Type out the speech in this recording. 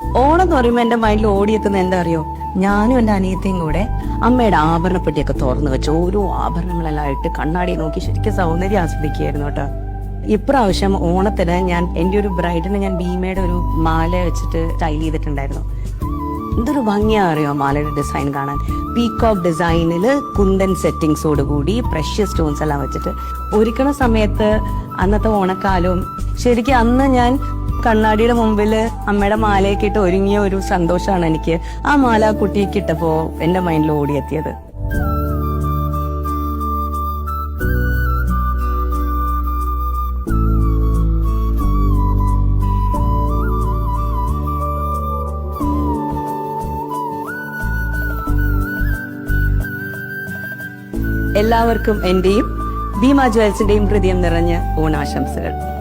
ഓണം എന്ന് പറയുമ്പോ എന്റെ മൈൻഡിൽ ഓടിയെത്തുന്ന എന്താ അറിയോ, ഞാനും എന്റെ അനിയത്തിയും കൂടെ അമ്മയുടെ ആഭരണപ്പെട്ടിയൊക്കെ തുറന്നു വെച്ച് ഓരോ ആഭരണങ്ങളെല്ലാം ഇട്ട് കണ്ണാടി നോക്കി ശരിക്കും സൗന്ദര്യം ആസ്വദിക്കുകയായിരുന്നു കേട്ടോ. ഇപ്രാവശ്യം ഓണത്തിന് ഞാൻ എന്റെ ഒരു ബ്രൈഡിന് ഞാൻ ഭീമയുടെ ഒരു മാല വെച്ചിട്ട് സ്റ്റൈൽ ചെയ്തിട്ടുണ്ടായിരുന്നു. എന്തൊരു ഭംഗിയാ അറിയോ മാലയുടെ ഡിസൈൻ കാണാൻ. പീകോക്ക് ഡിസൈനില് കുന്തൻ സെറ്റിങ്സോട് കൂടി പ്രഷ്യസ് സ്റ്റോൺസ് എല്ലാം വെച്ചിട്ട് ഒരുക്കണ സമയത്ത് അന്നത്തെ ഓണക്കാലവും ശരിക്കും അന്ന് ഞാൻ കണ്ണാടിയുടെ മുമ്പില് അമ്മയുടെ മാലയൊക്കെ ഇട്ട് ഒരുങ്ങിയ ഒരു സന്തോഷമാണ് എനിക്ക് ആ മാല കുട്ടിക്ക് ഇട്ടപ്പോ എന്റെ മൈൻഡിൽ ഓടിയെത്തിയത്. എല്ലാവർക്കും എന്റെയും ഭീമ ജ്വൽസിന്റെയും ഹൃദയം നിറഞ്ഞ ഓണാശംസകൾ.